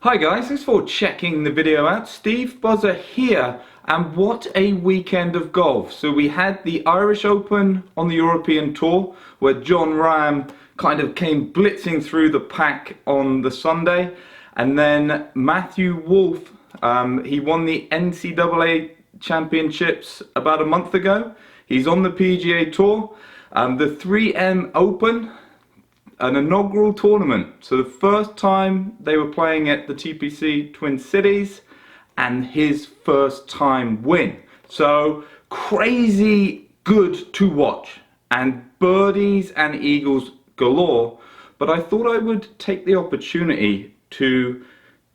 Hi guys, thanks for checking the video out. Steve Buzza here, and what a weekend of golf. So we had the Irish Open on the European Tour, where Jon Rahm kind of came blitzing through the pack on the Sunday, and then Matthew Wolff, he won the NCAA Championships about a month ago. He's on the PGA Tour, the 3M Open, an inaugural tournament. So the first time they were playing at the TPC Twin Cities, and his first time win. So crazy good to watch, and birdies and eagles galore. But I thought I would take the opportunity to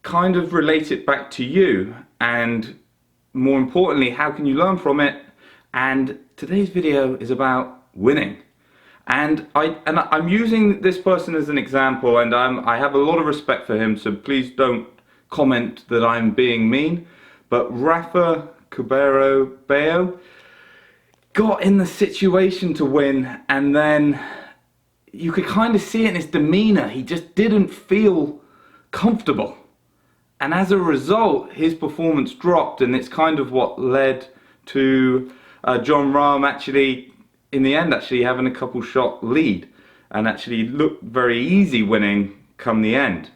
kind of relate it back to you, and more importantly, how can you learn from it? And today's video is about winning. And I'm using this person as an example, and I have a lot of respect for him, so please don't comment that I'm being mean. But Rafa Cabrera Bello got in the situation to win, and then you could kind of see it in his demeanor. He just didn't feel comfortable, and as a result his performance dropped, and it's kind of what led to Jon Rahm actually in the end having a couple shot lead and actually looked very easy winning come the end.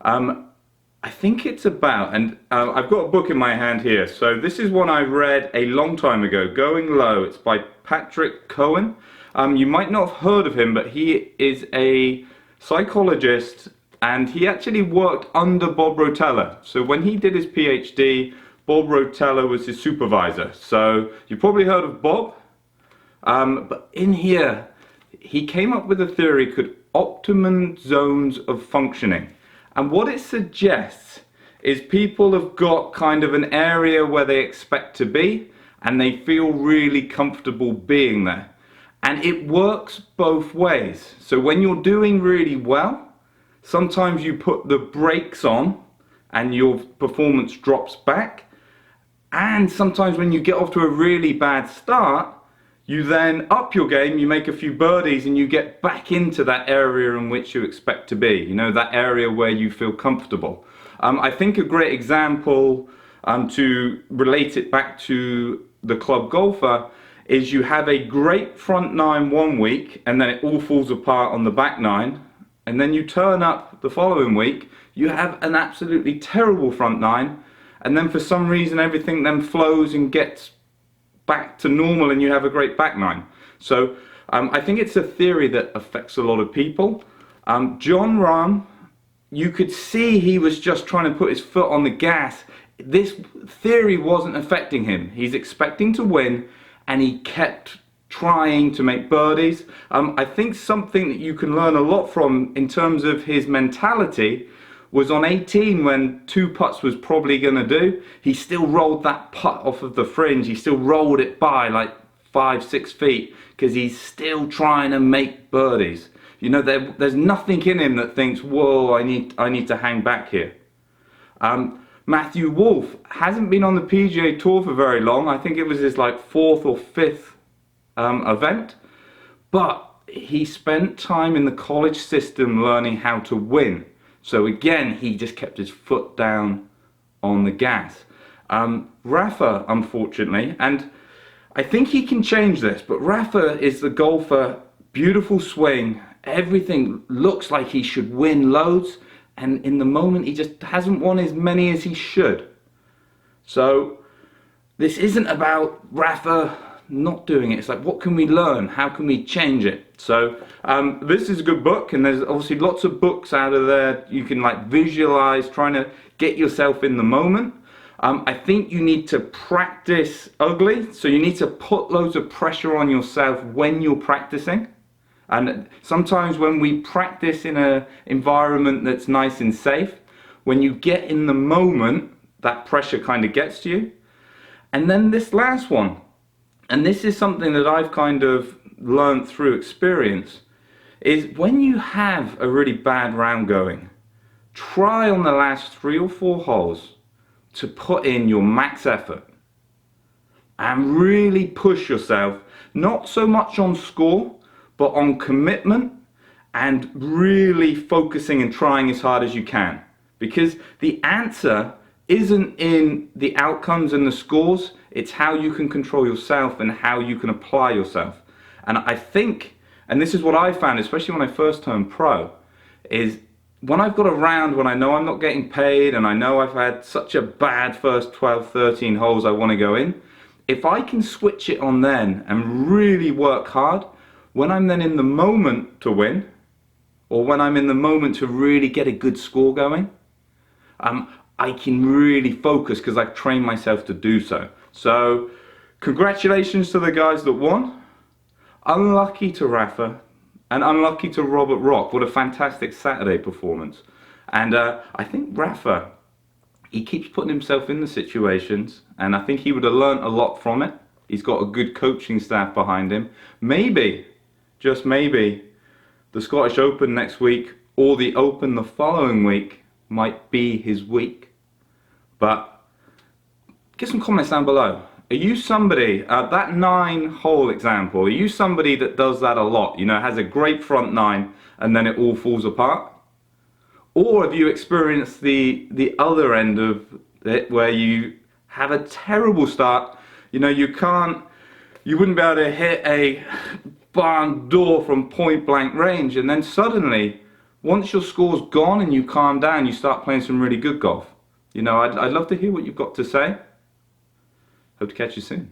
I think it's about, and I've got a book in my hand here, so this is one I read a long time ago, Going Low. It's by Patrick Cohen. You might not have heard of him, but he is a psychologist, and he actually worked under Bob Rotella. So when he did his PhD, Bob Rotella was his supervisor. So you've probably heard of Bob. But in here, he came up with a theory called optimum zones of functioning. And what it suggests is people have got kind of an area where they expect to be, and they feel really comfortable being there. And it works both ways. So when you're doing really well, sometimes you put the brakes on and your performance drops back. And sometimes when you get off to a really bad start, you then up your game, you make a few birdies, and you get back into that area in which you expect to be. You know, that area where you feel comfortable. I think a great example to relate it back to the club golfer is you have a great front nine one week, and then it all falls apart on the back nine. And then you turn up the following week, you have an absolutely terrible front nine, and then for some reason everything then flows and gets back to normal, and you have a great back nine. So I think it's a theory that affects a lot of people. Jon Rahm, you could see he was just trying to put his foot on the gas. This theory wasn't affecting him. He's expecting to win, and he kept trying to make birdies. I think something that you can learn a lot from in terms of his mentality was on 18, when two putts was probably going to do, he still rolled that putt off of the fringe. He still rolled it by like 5-6 feet, because he's still trying to make birdies. You know, there's nothing in him that thinks, whoa, I need to hang back here. Matthew Wolff hasn't been on the PGA Tour for very long. I think it was his like 4th or 5th event, but he spent time in the college system learning how to win. So again, he just kept his foot down on the gas. Rafa, unfortunately, and I think he can change this, but Rafa is the golfer, beautiful swing, everything looks like he should win loads, and in the moment he just hasn't won as many as he should. So this isn't about Rafa not doing it. It's like, what can we learn? How can we change it? So this is a good book, and there's obviously lots of books out of there. You can like visualize, trying to get yourself in the moment. I think you need to practice ugly, so you need to put loads of pressure on yourself when you're practicing. And sometimes when we practice in an environment that's nice and safe, when you get in the moment, that pressure kind of gets to you. And then this last one, and this is something that I've kind of learned through experience, is when you have a really bad round going, try on the last 3 or 4 holes to put in your max effort and really push yourself, not so much on score, but on commitment, and really focusing and trying as hard as you can. Because the answer isn't in the outcomes and the scores, it's how you can control yourself and how you can apply yourself. And I think, and this is what I found, especially when I first turned pro, is when I've got a round when I know I'm not getting paid and I know I've had such a bad first 12, 13 holes I want to go in, if I can switch it on then and really work hard, when I'm then in the moment to win, or when I'm in the moment to really get a good score going, I can really focus because I've trained myself to do so. So, congratulations to the guys that won. Unlucky to Rafa, and unlucky to Robert Rock. What a fantastic Saturday performance. And I think Rafa, he keeps putting himself in the situations, and I think he would have learnt a lot from it. He's got a good coaching staff behind him. Maybe, just maybe, the Scottish Open next week or the Open the following week might be his week. But get some comments down below. Are you somebody, that 9-hole example, are you somebody that does that a lot? You know, has a great front 9 and then it all falls apart? Or have you experienced the other end of it where you have a terrible start, you know, you wouldn't be able to hit a barn door from point blank range, and then suddenly, once your score's gone and you calm down, you start playing some really good golf. You know, I'd love to hear what you've got to say. Hope to catch you soon.